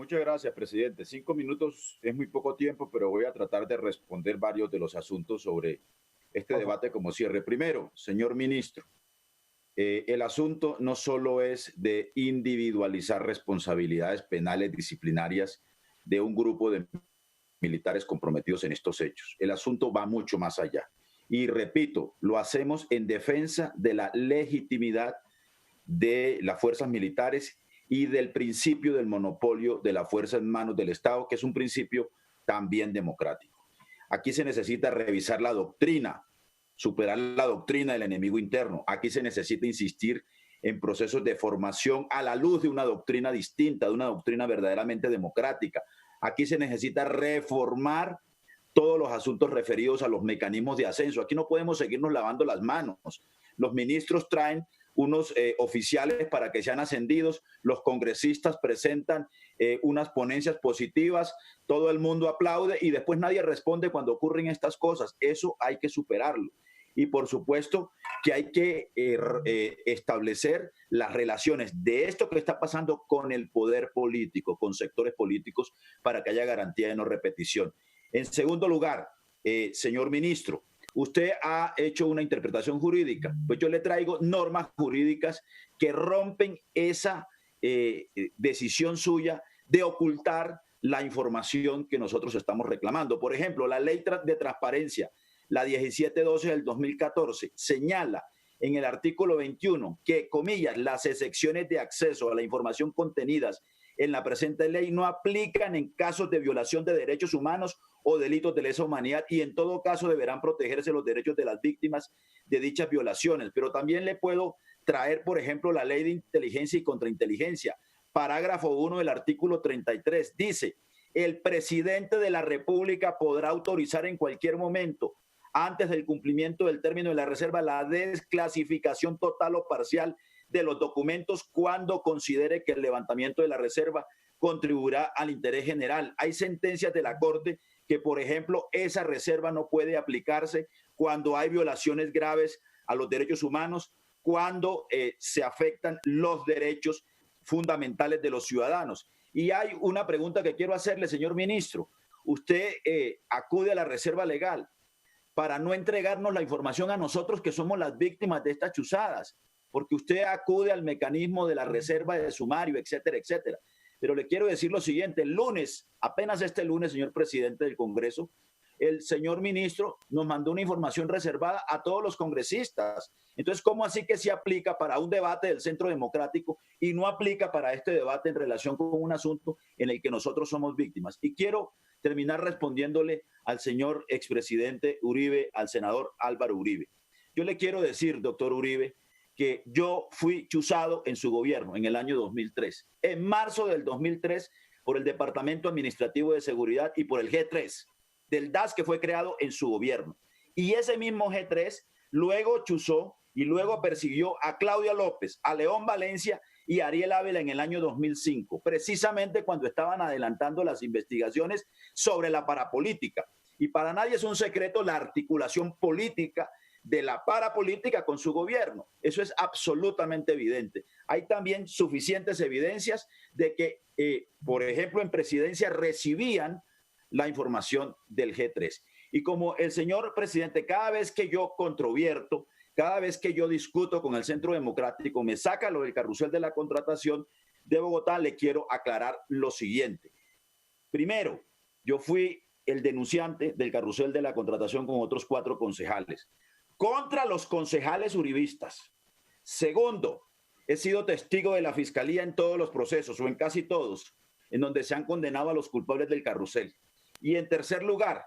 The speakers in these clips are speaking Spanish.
Muchas gracias, presidente. 5 minutos es muy poco tiempo, pero voy a tratar de responder varios de los asuntos sobre este Por favor. debate como cierre. Primero, señor ministro, el asunto no solo es de individualizar responsabilidades penales disciplinarias de un grupo de militares comprometidos en estos hechos. El asunto va mucho más allá. Y repito, lo hacemos en defensa de la legitimidad de las fuerzas militares y del principio del monopolio de la fuerza en manos del Estado, que es un principio también democrático. Aquí se necesita revisar la doctrina, superar la doctrina del enemigo interno. Aquí se necesita insistir en procesos de formación a la luz de una doctrina distinta, de una doctrina verdaderamente democrática. Aquí se necesita reformar todos los asuntos referidos a los mecanismos de ascenso. Aquí no podemos seguirnos lavando las manos. Los ministros traen unos oficiales para que sean ascendidos, los congresistas presentan unas ponencias positivas, todo el mundo aplaude y después nadie responde cuando ocurren estas cosas. Eso hay que superarlo. Y por supuesto que hay que establecer las relaciones de esto que está pasando con el poder político, con sectores políticos, para que haya garantía de no repetición. En segundo lugar, señor ministro, usted ha hecho una interpretación jurídica, pues yo le traigo normas jurídicas que rompen esa decisión suya de ocultar la información que nosotros estamos reclamando. Por ejemplo, la ley de transparencia, la 1712 del 2014, señala en el artículo 21 que, comillas, las excepciones de acceso a la información contenidas en la presente ley no aplican en casos de violación de derechos humanos o delitos de lesa humanidad y en todo caso deberán protegerse los derechos de las víctimas de dichas violaciones. Pero también le puedo traer, por ejemplo, la ley de inteligencia y contrainteligencia. Parágrafo 1 del artículo 33 dice: el presidente de la República podrá autorizar en cualquier momento, antes del cumplimiento del término de la reserva, la desclasificación total o parcial de los documentos cuando considere que el levantamiento de la reserva contribuirá al interés general. Hay sentencias de la Corte que, por ejemplo, esa reserva no puede aplicarse cuando hay violaciones graves a los derechos humanos, cuando se afectan los derechos fundamentales de los ciudadanos. Y hay una pregunta que quiero hacerle, señor ministro. Usted acude a la reserva legal para no entregarnos la información a nosotros que somos las víctimas de estas chuzadas, porque usted acude al mecanismo de la reserva de sumario, etcétera, etcétera. Pero le quiero decir lo siguiente: el lunes, apenas este lunes, señor presidente del Congreso, el señor ministro nos mandó una información reservada a todos los congresistas. Entonces, ¿cómo así que se aplica para un debate del Centro Democrático y no aplica para este debate en relación con un asunto en el que nosotros somos víctimas? Y quiero terminar respondiéndole al señor expresidente Uribe, al senador Álvaro Uribe. Yo le quiero decir, doctor Uribe, que yo fui chuzado en su gobierno en el año 2003. En marzo del 2003, por el Departamento Administrativo de Seguridad y por el G3, del DAS que fue creado en su gobierno. Y ese mismo G3 luego chuzó y luego persiguió a Claudia López, a León Valencia y a Ariel Ávila en el año 2005, precisamente cuando estaban adelantando las investigaciones sobre la parapolítica. Y para nadie es un secreto la articulación política de la parapolítica con su gobierno. Eso es absolutamente evidente. Hay también suficientes evidencias de que, por ejemplo, en presidencia recibían la información del G3. Y como el señor presidente, cada vez que yo controvierto, cada vez que yo discuto con el Centro Democrático, me saca lo del carrusel de la contratación de Bogotá, le quiero aclarar lo siguiente. Primero, yo fui el denunciante del carrusel de la contratación con otros 4 concejales, contra los concejales uribistas. Segundo, he sido testigo de la Fiscalía en todos los procesos, o en casi todos, en donde se han condenado a los culpables del carrusel. Y en tercer lugar,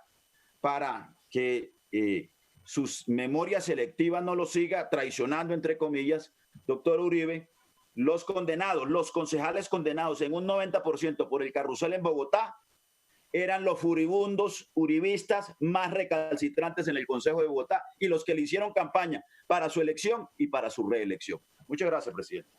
para que sus memorias selectivas no lo siga traicionando, entre comillas, doctor Uribe, los condenados, los concejales condenados en un 90% por el carrusel en Bogotá, eran los furibundos uribistas más recalcitrantes en el Consejo de Bogotá y los que le hicieron campaña para su elección y para su reelección. Muchas gracias, presidente.